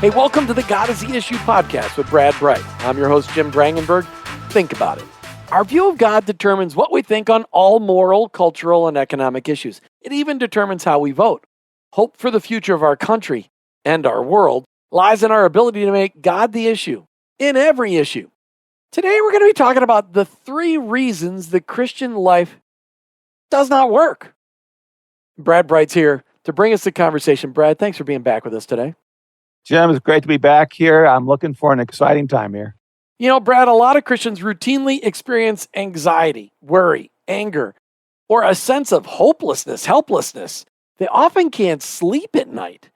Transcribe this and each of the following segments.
Hey, welcome to the God is the Issue podcast with Brad Bright. I'm your host, Jim Brangenberg. Think about it. Our view of God determines what we think on all moral, cultural, and economic issues. It even determines how we vote. Hope for the future of our country and our world lies in our ability to make God the issue in every issue. Today, we're going to be talking about the 3 reasons the Christian life does not work. Brad Bright's here to bring us the conversation. Brad, thanks for being back with us today. Jim, it's great to be back here. I'm looking for an exciting time here. You know, Brad, a lot of Christians routinely experience anxiety, worry, anger, or a sense of hopelessness, helplessness. They often can't sleep at night.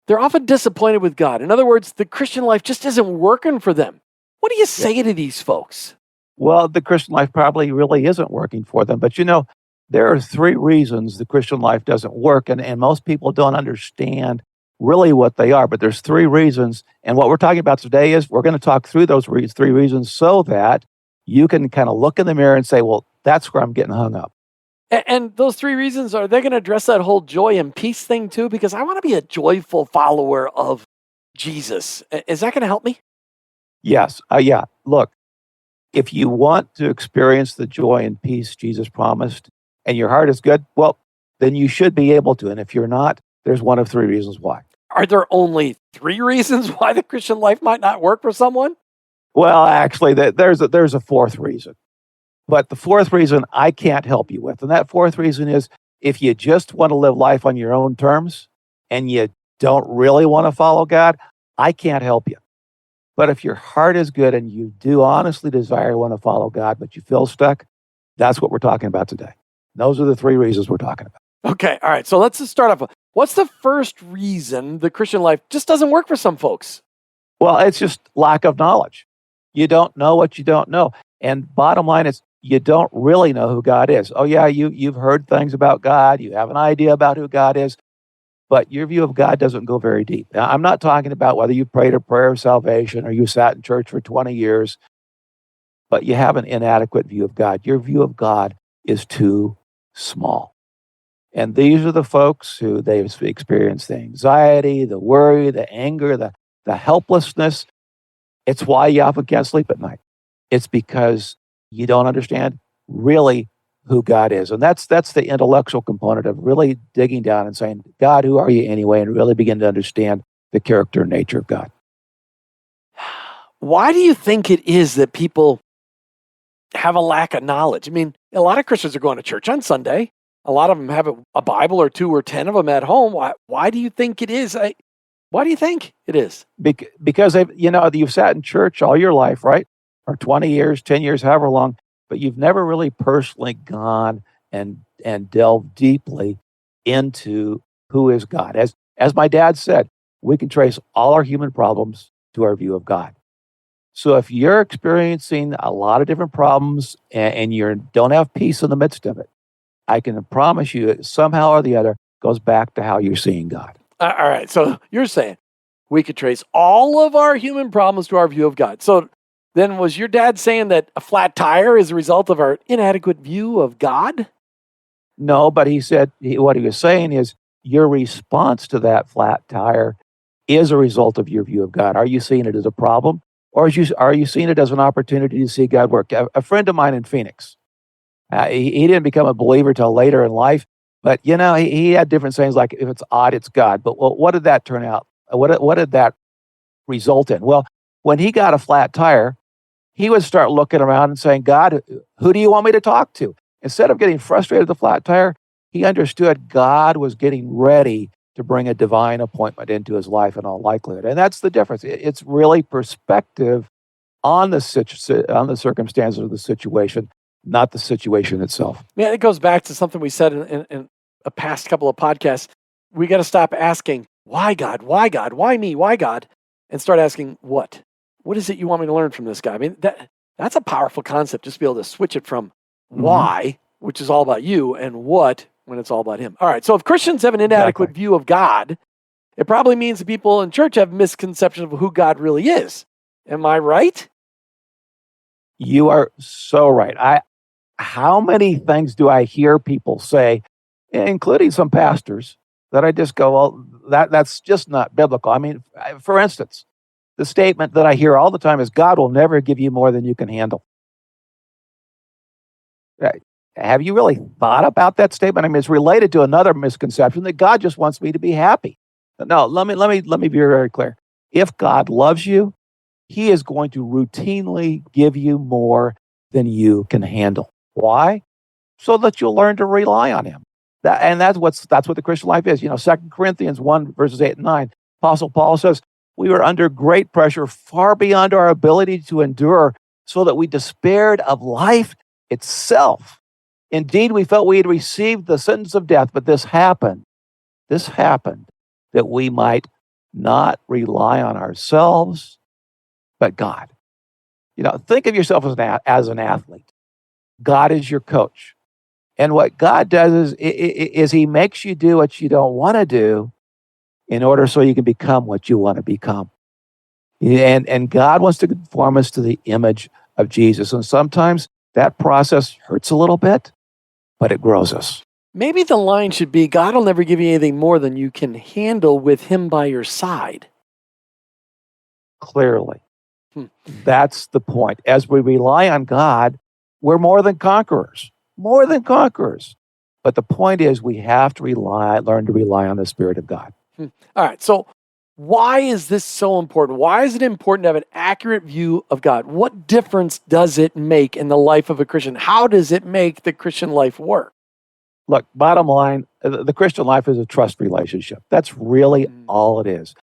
They're often disappointed with God. In other words, the Christian life just isn't working for them. What do you say to these folks? Well, the Christian life probably really isn't working for them. But you know, there are 3 reasons the Christian life doesn't work. And most people don't understand really what they are. But there's 3 reasons. And what we're talking about today is we're going to talk through those 3 reasons so that you can kind of look in the mirror and say, well, that's where I'm getting hung up. And those 3 reasons, are they going to address that whole joy and peace thing too? Because I want to be a joyful follower of Jesus. Is that going to help me? Yes. Yeah. Look, if you want to experience the joy and peace Jesus promised and your heart is good, well, then you should be able to. And if you're not, there's one of 3 reasons why. Are there only 3 reasons why the Christian life might not work for someone? Well, actually, there's a 4th reason. But the 4th reason I can't help you with. And that 4th reason is if you just want to live life on your own terms and you don't really want to follow God, I can't help you. But if your heart is good and you do honestly desire to want to follow God, but you feel stuck, that's what we're talking about today. Those are the 3 reasons we're talking about. Okay, all right. So let's just start off. What's the first reason the Christian life just doesn't work for some folks? Well, it's just lack of knowledge. You don't know what you don't know. And bottom line is you don't really know who God is. Oh, yeah, you've heard things about God. You have an idea about who God is. But your view of God doesn't go very deep. Now, I'm not talking about whether you prayed a prayer of salvation or you sat in church for 20 years, but you have an inadequate view of God. Your view of God is too small. And these are the folks who they've experienced the anxiety, the worry, the anger, the helplessness. It's why you often can't sleep at night. It's because you don't understand really who God is. And that's the intellectual component of really digging down and saying, God, who are you anyway? And really begin to understand the character and nature of God. Why do you think it is that people have a lack of knowledge? I mean, a lot of Christians are going to church on Sunday. A lot of them have a Bible or 2 or 10 of them at home. Why do you think it is? Why do you think it is? Because you've sat in church all your life, right? Or 20 years, 10 years, however long, but you've never really personally gone and delved deeply into who is God. As my dad said, we can trace all our human problems to our view of God. So if you're experiencing a lot of different problems and you don't have peace in the midst of it, I can promise you it somehow or the other goes back to how you're seeing God. All right. So you're saying we could trace all of our human problems to our view of God. So then was your dad saying that a flat tire is a result of our inadequate view of God? No, but he said what he was saying is your response to that flat tire is a result of your view of God. Are you seeing it as a problem or are you seeing it as an opportunity to see God work? A friend of mine in Phoenix, he didn't become a believer till later in life, but he had different sayings like if it's odd, it's God. But what did that turn out? What did that result in? Well, when he got a flat tire, he would start looking around and saying, God, who do you want me to talk to? Instead of getting frustrated with the flat tire, he understood God was getting ready to bring a divine appointment into his life in all likelihood. And that's the difference. It's really perspective on the circumstances of the situation, not the situation itself. Yeah, it goes back to something we said in a past couple of podcasts. We got to stop asking, why God? Why God? Why me? Why God? And start asking, what? What is it you want me to learn from this guy? I mean, that's a powerful concept, just to be able to switch it from why, which is all about you, and what, when it's all about him. All right, so if Christians have an inadequate view of God, it probably means that people in church have misconceptions of who God really is. Am I right? You are so right. How many things do I hear people say, including some pastors, that I just go, well, that's just not biblical. I mean, for instance, the statement that I hear all the time is God will never give you more than you can handle. Uh, Have you really thought about that statement? I mean, it's related to another misconception that God just wants me to be happy. No, let me be very clear. If God loves you, he is going to routinely give you more than you can handle. Why? So that you'll learn to rely on him. That's what the Christian life is. 2 Corinthians 1, verses 8 and 9, Apostle Paul says, we were under great pressure, far beyond our ability to endure, so that we despaired of life itself. Indeed, we felt we had received the sentence of death, but this happened that we might not rely on ourselves, but God. Think of yourself as an athlete. God is your coach. And what God does is he makes you do what you don't want to do in order so you can become what you want to become. And God wants to conform us to the image of Jesus. And sometimes that process hurts a little bit, but it grows us. Maybe the line should be, God will never give you anything more than you can handle with him by your side. Clearly. That's the point. As we rely on God, we're more than conquerors. More than conquerors. But the point is we have to learn to rely on the Spirit of God. All right. So why is this so important? Why is it important to have an accurate view of God? What difference does it make in the life of a Christian? How does it make the Christian life work? Look, bottom line, the Christian life is a trust relationship. That's really all it is.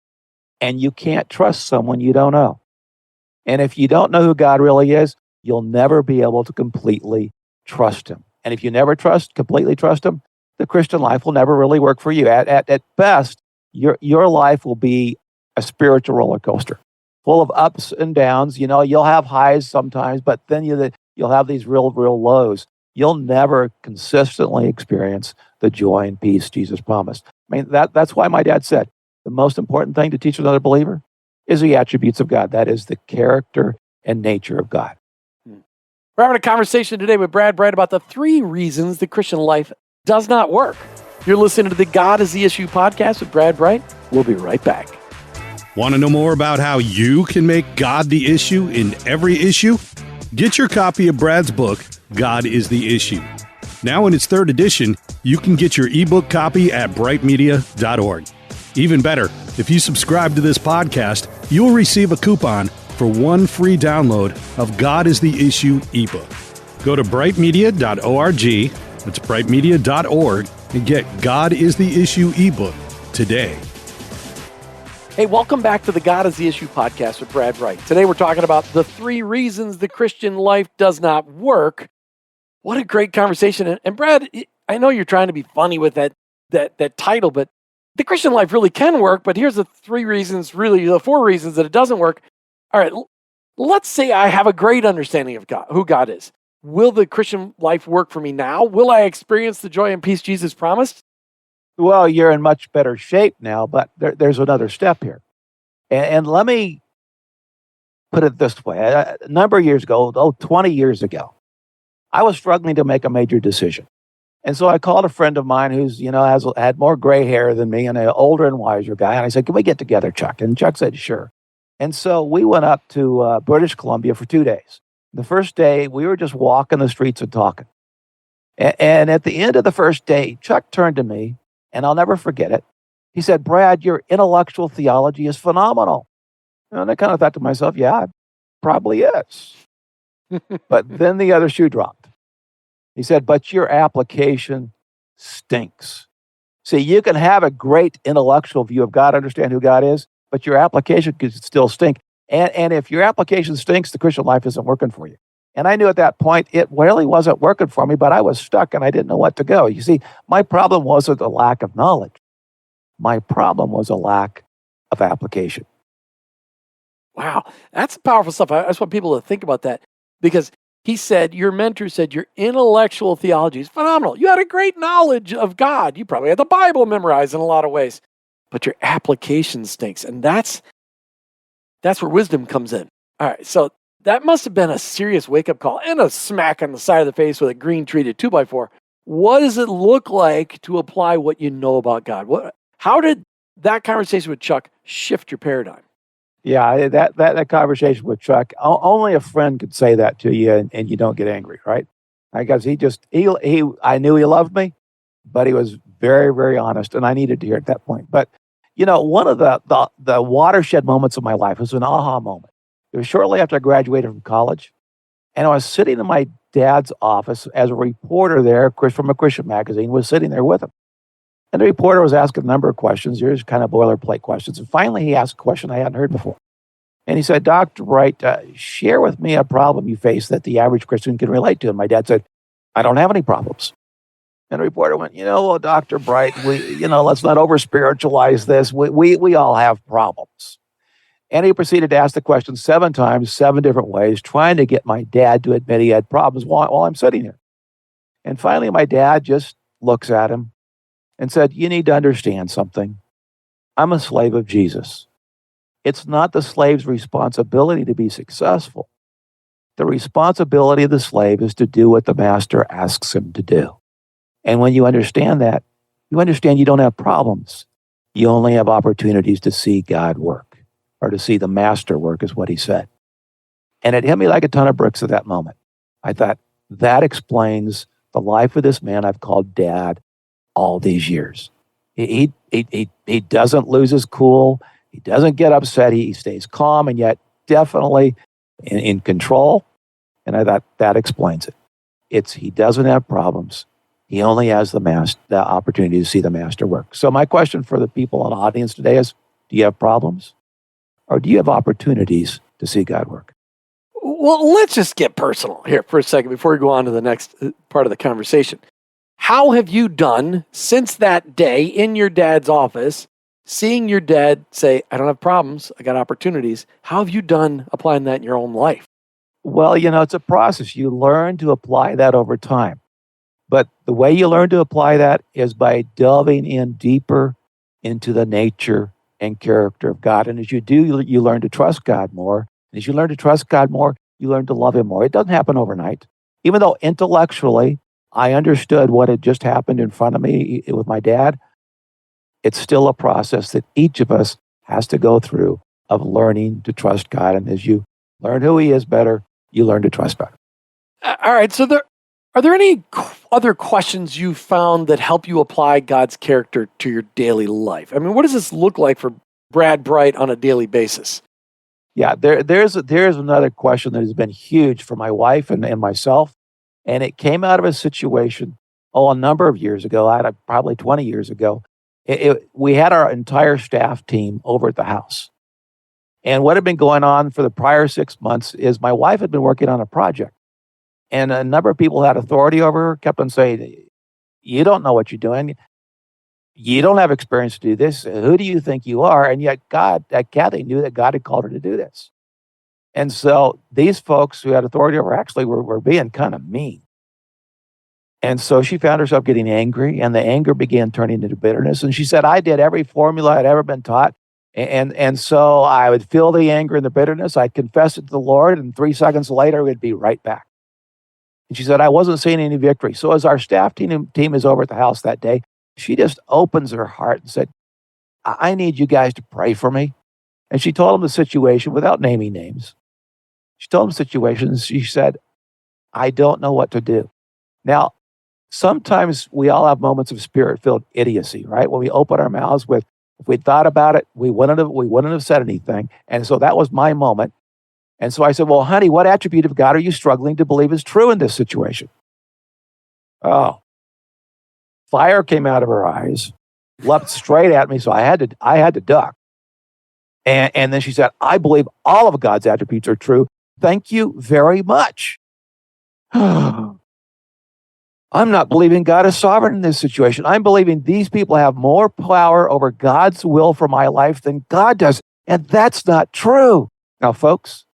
And you can't trust someone you don't know. And if you don't know who God really is, you'll never be able to completely trust him. And if you never completely trust him, the Christian life will never really work for you. At best, your life will be a spiritual roller coaster, full of ups and downs. You'll have highs sometimes, but then you'll have these real lows. You'll never consistently experience the joy and peace Jesus promised. I mean, that's why my dad said, the most important thing to teach another believer is the attributes of God. That is the character and nature of God. We're having a conversation today with Brad Bright about the 3 reasons the Christian life does not work. You're listening to the God is the Issue podcast with Brad Bright. We'll be right back. Want to know more about how you can make God the issue in every issue? Get your copy of Brad's book, God is the Issue. Now in its 3rd edition, you can get your ebook copy at brightmedia.org. Even better, if you subscribe to this podcast, you'll receive a coupon for 1 free download of God is the Issue ebook. Go to brightmedia.org, that's brightmedia.org, and get God is the Issue ebook today. Hey, welcome back to the God is the Issue podcast with Brad Bright. Today we're talking about the 3 reasons the Christian life does not work. What a great conversation. And Brad, I know you're trying to be funny with that title, but the Christian life really can work. But here's the 4 reasons that it doesn't work. All right, let's say I have a great understanding of God, who God is. Will the Christian life work for me now? Will I experience the joy and peace Jesus promised? Well, you're in much better shape now, but there's another step here. And let me put it this way. A number of years ago, 20 years ago, I was struggling to make a major decision. And so I called a friend of mine who's, had more gray hair than me and an older and wiser guy. And I said, can we get together, Chuck? And Chuck said, sure. And so we went up to British Columbia for 2 days. The first day, we were just walking the streets and talking. And at the end of the first day, Chuck turned to me, and I'll never forget it. He said, Brad, your intellectual theology is phenomenal. And I kind of thought to myself, yeah, it probably is. But then the other shoe dropped. He said, but your application stinks. See, you can have a great intellectual view of God, understand who God is, but your application could still stink. And if your application stinks, the Christian life isn't working for you. And I knew at that point it really wasn't working for me, but I was stuck and I didn't know what to go. You see, my problem wasn't a lack of knowledge. My problem was a lack of application. Wow, that's powerful stuff. I just want people to think about that because your mentor said your intellectual theology is phenomenal. You had a great knowledge of God. You probably had the Bible memorized in a lot of ways, but your application stinks. And that's where wisdom comes in. All right, so that must have been a serious wake-up call and a smack on the side of the face with a green treated 2x4. What does it look like to apply what you know about God? How did that conversation with Chuck shift your paradigm? Yeah, that conversation with Chuck, only a friend could say that to you, and you don't get angry, right? Because I knew he loved me, but he was very, very honest, and I needed to hear at that point. But one of the watershed moments of my life was an aha moment. It was shortly after I graduated from college, and I was sitting in my dad's office as a reporter there, from a Christian magazine, was sitting there with him. And the reporter was asking a number of questions. Here's kind of boilerplate questions. And finally, he asked a question I hadn't heard before. And he said, Dr. Bright, share with me a problem you face that the average Christian can relate to. And my dad said, I don't have any problems. And the reporter went, well, Dr. Bright, let's not over spiritualize this. We all have problems. And he proceeded to ask the question 7 times, 7 different ways, trying to get my dad to admit he had problems while I'm sitting here. And finally, my dad just looks at him and said, you need to understand something. I'm a slave of Jesus. It's not the slave's responsibility to be successful. The responsibility of the slave is to do what the master asks him to do. And when you understand that, you understand you don't have problems. You only have opportunities to see God work, or to see the master work, is what he said. And it hit me like a ton of bricks at that moment. I thought, that explains the life of this man I've called Dad all these years. He doesn't lose his cool. He doesn't get upset. He stays calm, and yet definitely in control. And I thought, that explains it. He doesn't have problems. He only has the opportunity to see the master work. So my question for the people in the audience today is, do you have problems? Or do you have opportunities to see God work? Well, let's just get personal here for a second before we go on to the next part of the conversation. How have you done since that day in your dad's office, seeing your dad say, I don't have problems, I got opportunities? How have you done applying that in your own life? Well, it's a process. You learn to apply that over time. But the way you learn to apply that is by delving in deeper into the nature and character of God. And as you do, you learn to trust God more. And as you learn to trust God more, you learn to love him more. It doesn't happen overnight. Even though intellectually I understood what had just happened in front of me with my dad, it's still a process that each of us has to go through of learning to trust God. And as you learn who he is better, you learn to trust better. All right. So are there any other questions you found that help you apply God's character to your daily life? I mean, what does this look like for Brad Bright on a daily basis? Yeah, there's another question that has been huge for my wife and myself. And it came out of a situation, a number of years ago, probably 20 years ago. We had our entire staff team over at the house. And what had been going on for the prior 6 months is my wife had been working on a project. And a number of people who had authority over her kept on saying, you don't know what you're doing. You don't have experience to do this. Who do you think you are? And yet Kathy knew that God had called her to do this. And so these folks who had authority over her actually were being kind of mean. And so she found herself getting angry, and the anger began turning into bitterness. And she said, I did every formula I'd ever been taught. And so I would feel the anger and the bitterness. I'd confess it to the Lord, and 3 seconds later, it would be right back. And she said, I wasn't seeing any victory. So as our staff team is over at the house that day, she just opens her heart and said, I need you guys to pray for me. And she told them the situation without naming names. She told them the situation, and she said, I don't know what to do. Now, sometimes we all have moments of spirit-filled idiocy, right? When we open our mouths if we'd thought about it, we wouldn't have said anything. And so that was my moment. And so I said, well, honey, what attribute of God are you struggling to believe is true in this situation? Oh, fire came out of her eyes, leapt straight at me. So I had to duck. And then she said, I believe all of God's attributes are true. Thank you very much. I'm not believing God is sovereign in this situation. I'm believing these people have more power over God's will for my life than God does. And that's not true. Now, folks,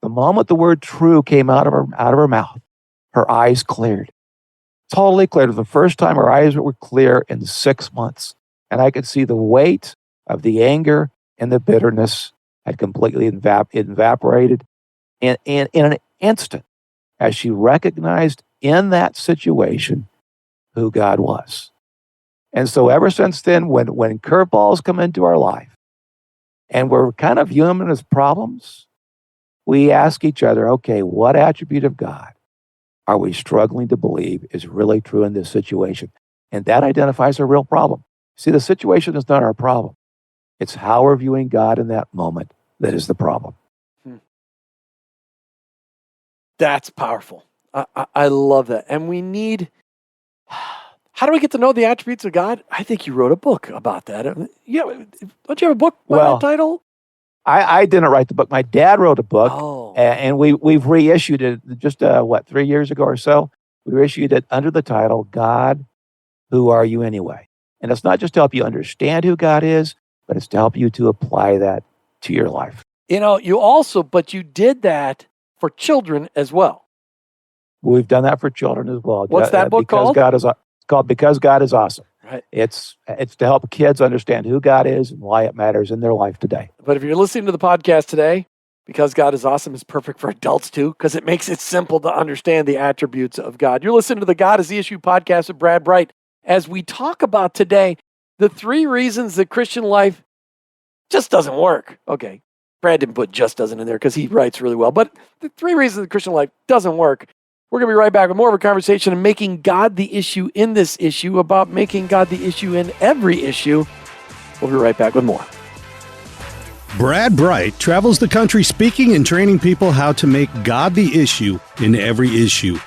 the moment the word true came out of her mouth, her eyes cleared. Totally cleared. It was the first time her eyes were clear in 6 months. And I could see the weight of the anger and the bitterness had completely evaporated in an instant as she recognized in that situation who God was. And so ever since then, when curveballs come into our life and we're kind of viewing them as problems, we ask each other, okay, what attribute of God are we struggling to believe is really true in this situation? And that identifies a real problem. See, the situation is not our problem. It's how we're viewing God in that moment that is the problem. That's powerful. I love that. And we need, how do we get to know the attributes of God? I think you wrote a book about that. Yeah, don't you have a book by that title? I didn't write the book. My dad wrote a book, and we've reissued it just, 3 years ago or so? We reissued it under the title, God, Who Are You Anyway? And it's not just to help you understand who God is, but it's to help you to apply that to your life. But you did that for children as well. We've done that for children as well. What's that book called? It's called Because God is Awesome. Right. It's to help kids understand who God is and why it matters in their life today. But if you're listening to the podcast today, Because God is Awesome is perfect for adults too, because it makes it simple to understand the attributes of God. You're listening to the God is the Issue podcast with Brad Bright. As we talk about today, the 3 reasons that Christian life just doesn't work. Okay, Brad didn't put just doesn't in there because he writes really well. But the 3 reasons that Christian life doesn't work. We're going to be right back with more of a conversation on making God the issue in this issue, about making God the issue in every issue. We'll be right back with more. Brad Bright travels the country speaking and training people how to make God the issue in every issue.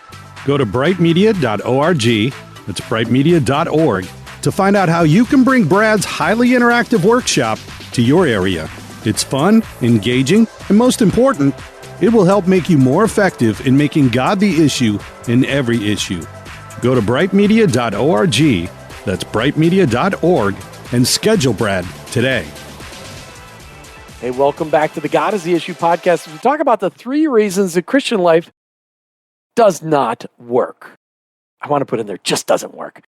Go to brightmedia.org, that's brightmedia.org, to find out how you can bring Brad's highly interactive workshop to your area. It's fun, engaging, and most important, it will help make you more effective in making God the issue in every issue. Go to brightmedia.org, that's brightmedia.org, and schedule Brad today. Hey, welcome back to the God is the Issue podcast. We talk about the 3 reasons that Christian life does not work. I want to put in there, just doesn't work.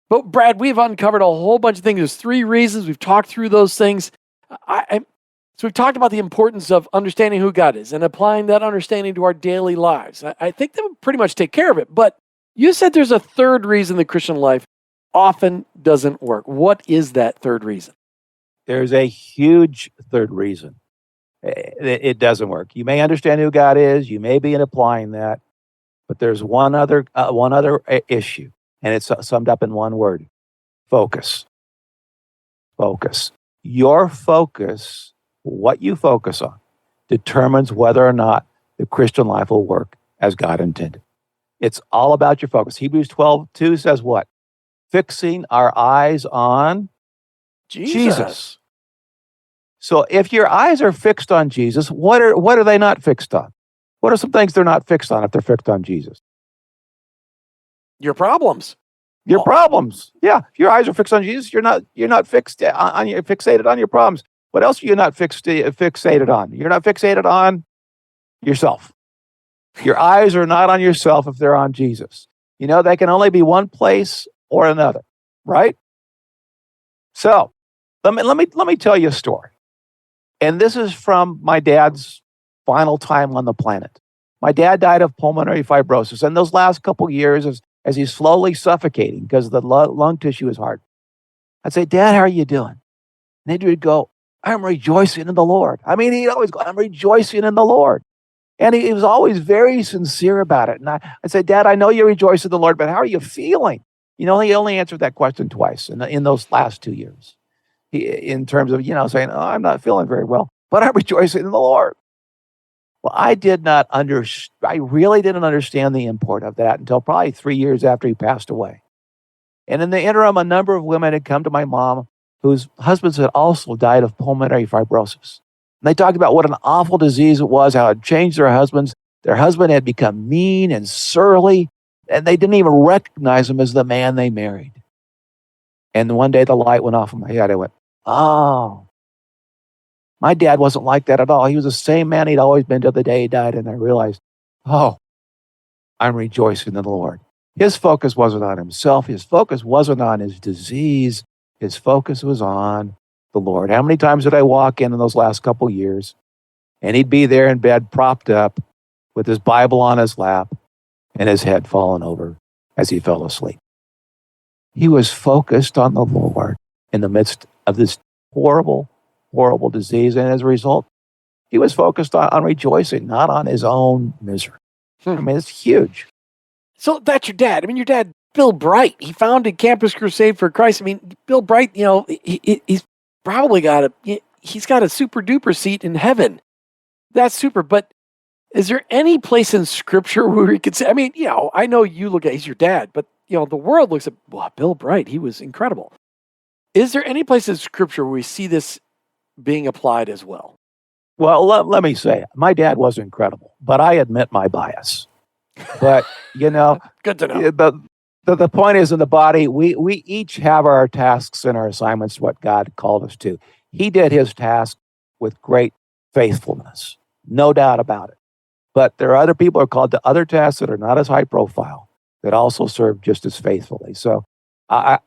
But Brad, we've uncovered a whole bunch of things. There's 3 reasons. We've talked through those things. So we've talked about the importance of understanding who God is and applying that understanding to our daily lives. I think that would pretty much take care of it. But you said there's a 3rd reason that Christian life often doesn't work. What is that 3rd reason? There's a huge 3rd reason it doesn't work. You may understand who God is. You may be in applying that. But there's one other issue, and it's summed up in one word: focus. Focus. Your focus, what you focus on, determines whether or not the Christian life will work as God intended. It's all about your focus. Hebrews 12:2 says what? Fixing our eyes on Jesus. So if your eyes are fixed on Jesus, what are they not fixed on? What are some things they're not fixed on if they're fixed on Jesus? Your problems. Your problems. Yeah. If your eyes are fixed on Jesus, you're not fixated on your problems. What else are you not fixated on? You're not fixated on yourself. Your eyes are not on yourself if they're on Jesus. They can only be one place or another, right? So let me tell you a story. And this is from my dad's final time on the planet. My dad died of pulmonary fibrosis. And those last couple years, as he's slowly suffocating because the lung tissue is hard, I'd say, Dad, how are you doing? And he'd go, I'm rejoicing in the Lord. I mean, he'd always go, I'm rejoicing in the Lord. And he was always very sincere about it. And I'd say, Dad, I know you rejoice in the Lord, but how are you feeling? He only answered that question twice in those last 2 years. In terms of, saying, oh, I'm not feeling very well, but I'm rejoicing in the Lord. Well, I really didn't understand the import of that until probably 3 years after he passed away. And in the interim, a number of women had come to my mom whose husbands had also died of pulmonary fibrosis. And they talked about what an awful disease it was, how it changed their husbands. Their husband had become mean and surly, and they didn't even recognize him as the man they married. And one day the light went off in my head. I went, oh, my dad wasn't like that at all. He was the same man he'd always been till the day he died. And I realized, oh, I'm rejoicing in the Lord. His focus wasn't on himself. His focus wasn't on his disease. His focus was on the Lord. How many times did I walk in those last couple years and he'd be there in bed propped up with his Bible on his lap and his head fallen over as he fell asleep. He was focused on the Lord in the midst of this horrible, horrible disease. And as a result, he was focused on rejoicing, not on his own misery. I mean, it's huge. So that's your dad. I mean, your dad, Bill Bright, he founded Campus Crusade for Christ. I mean, Bill Bright, he's probably he's got a super duper seat in heaven. That's super. But is there any place in Scripture where we could say, I mean, I know you look at, he's your dad, but, the world looks at, well, Bill Bright, he was incredible. Is there any place in Scripture where we see this being applied as well? Well, let me say, my dad was incredible, but I admit my bias. But, good to know. The point is, in the body, we each have our tasks and our assignments, what God called us to. He did his task with great faithfulness, no doubt about it. But there are other people who are called to other tasks that are not as high profile that also serve just as faithfully. So, as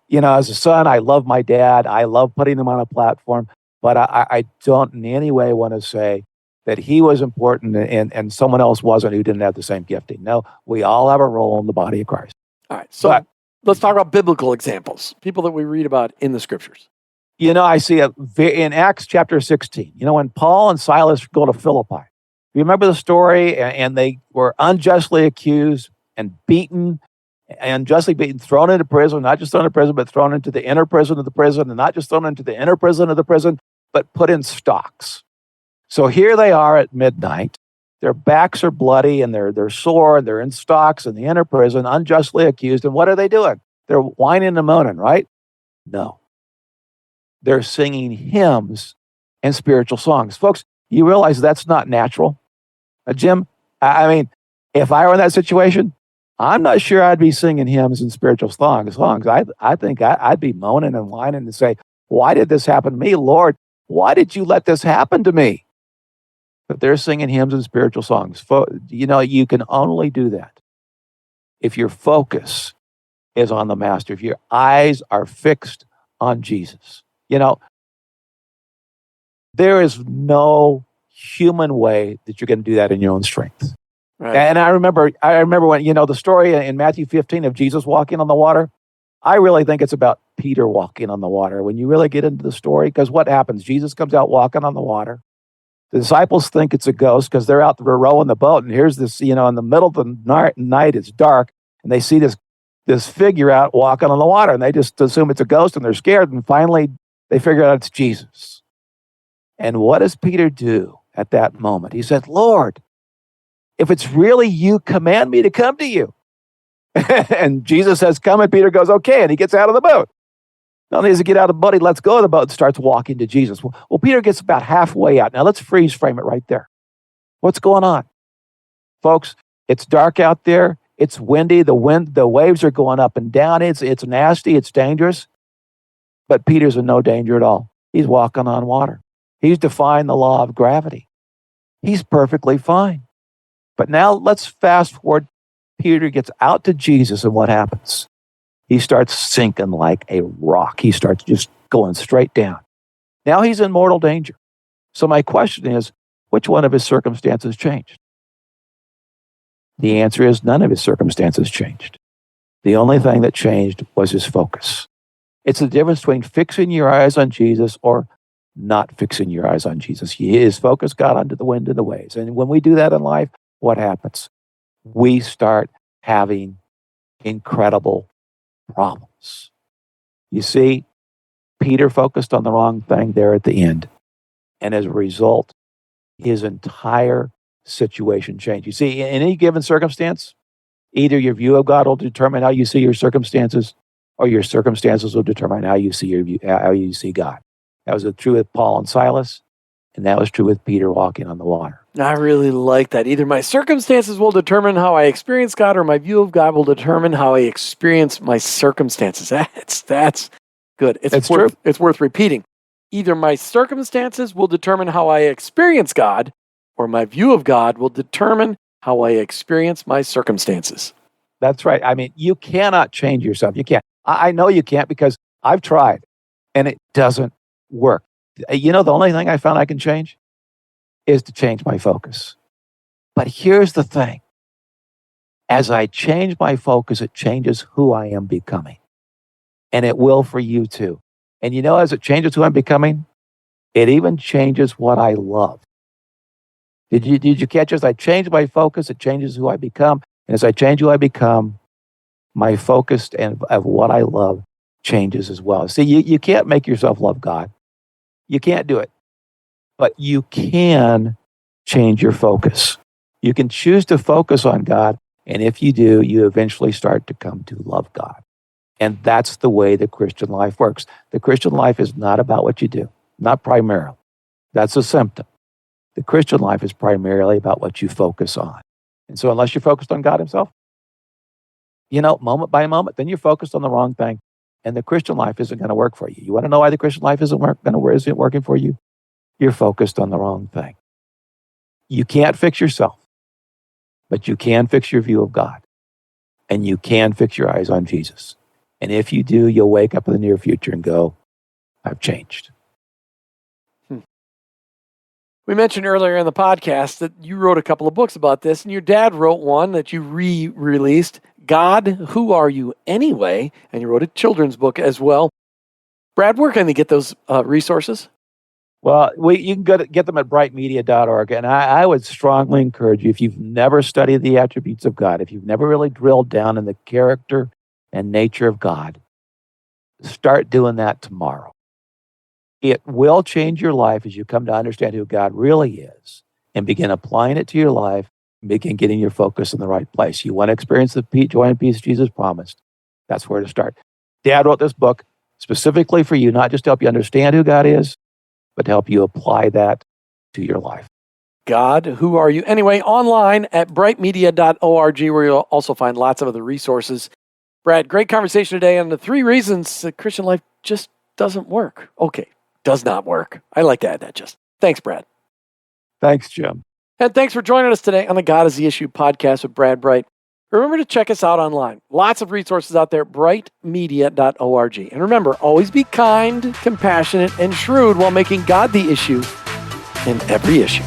a son, I love my dad. I love putting him on a platform, but I don't in any way want to say that he was important and someone else wasn't who didn't have the same gifting. No, we all have a role in the body of Christ. All right, so let's talk about biblical examples, people that we read about in the Scriptures. I see in Acts chapter 16, when Paul and Silas go to Philippi. You remember the story? And they were unjustly accused and beaten, thrown into prison, not just thrown into prison, but thrown into the inner prison of the prison, and not just thrown into the inner prison of the prison, but put in stocks. So here they are at midnight. Their backs are bloody and they're sore and they're in stocks in the inner prison, unjustly accused. And what are they doing? They're whining and moaning, right? No. They're singing hymns and spiritual songs. Folks, you realize that's not natural? Jim, I mean, if I were in that situation, I'm not sure I'd be singing hymns and spiritual songs. I think I'd be moaning and whining and say, why did this happen to me, Lord? Why did you let this happen to me? But they're singing hymns and spiritual songs. You can only do that if your focus is on the Master, if your eyes are fixed on Jesus. There is no human way that you're going to do that in your own strength. Right. And I remember when, the story in Matthew 15 of Jesus walking on the water. I really think it's about Peter walking on the water when you really get into the story, because what happens? Jesus comes out walking on the water. The disciples think it's a ghost because they're out there rowing the boat, and here's this, in the middle of the night, it's dark, and they see this figure out walking on the water, and they just assume it's a ghost, and they're scared, and finally they figure out it's Jesus. And what does Peter do at that moment? He said, Lord, if it's really you, command me to come to you. And Jesus says, come, and Peter goes, okay, and he gets out of the boat. Not only does he get out of the boat, he lets go of the boat and starts walking to Jesus. Well, Peter gets about halfway out. Now let's freeze frame it right there. What's going on? Folks, it's dark out there. It's windy. The waves are going up and down. It's nasty. It's dangerous. But Peter's in no danger at all. He's walking on water. He's defying the law of gravity. He's perfectly fine. But now let's fast forward. Peter gets out to Jesus, and what happens? He starts sinking like a rock. He starts just going straight down. Now he's in mortal danger. So my question is, which one of his circumstances changed? The answer is none of his circumstances changed. The only thing that changed was his focus. It's the difference between fixing your eyes on Jesus or not fixing your eyes on Jesus. His focus got onto the wind and the waves. And when we do that in life, what happens? We start having incredible problems. You see, Peter focused on the wrong thing there at the end. And as a result, his entire situation changed. You see, in any given circumstance, either your view of God will determine how you see your circumstances, or your circumstances will determine how you see God. That was true with Paul and Silas, and that was true with Peter walking on the water. I really like that. Either my circumstances will determine how I experience God, or my view of God will determine how I experience my circumstances. That's good. It's true. It's worth repeating. Either my circumstances will determine how I experience God, or my view of God will determine how I experience my circumstances. That's right. I mean, you cannot change yourself. You can't. I know you can't, because I've tried, and it doesn't work. The only thing I found I can change is to change my focus. But here's the thing. As I change my focus, it changes who I am becoming. and it will for you too. And as it changes who I'm becoming, it even changes what I love. Did you catch as I change my focus, it changes who I become. And as I change who I become, my focus and of what I love changes as well. See, you can't make yourself love God. You can't do it. But you can change your focus. You can choose to focus on God. And if you do, you eventually start to come to love God. And that's the way the Christian life works. The Christian life is not about what you do, not primarily. That's a symptom. The Christian life is primarily about what you focus on. And so unless you're focused on God himself, moment by moment, then you're focused on the wrong thing. And the Christian life isn't going to work for you. You want to know why the Christian life isn't working for you? You're focused on the wrong thing. You can't fix yourself, but you can fix your view of God. And you can fix your eyes on Jesus. And if you do, you'll wake up in the near future and go, I've changed. We mentioned earlier in the podcast that you wrote a couple of books about this, and your dad wrote one that you re-released, God, Who Are You Anyway? And you wrote a children's book as well. Brad, where can they get those resources? Well, you can get them at brightmedia.org. And I would strongly encourage you, if you've never studied the attributes of God, if you've never really drilled down in the character and nature of God, start doing that tomorrow. It will change your life as you come to understand who God really is and begin applying it to your life and begin getting your focus in the right place. You want to experience the joy and peace Jesus promised. That's where to start. Dad wrote this book specifically for you, not just to help you understand who God is, but to help you apply that to your life. God, Who Are You Anyway? Online at brightmedia.org, where you'll also find lots of other resources. Brad, great conversation today on the 3 reasons the Christian life just doesn't work. Okay, does not work. I like to add that just. Thanks, Brad. Thanks, Jim. And thanks for joining us today on the God is the Issue podcast with Brad Bright. Remember to check us out online. Lots of resources out there, brightmedia.org. And remember, always be kind, compassionate, and shrewd while making God the issue in every issue.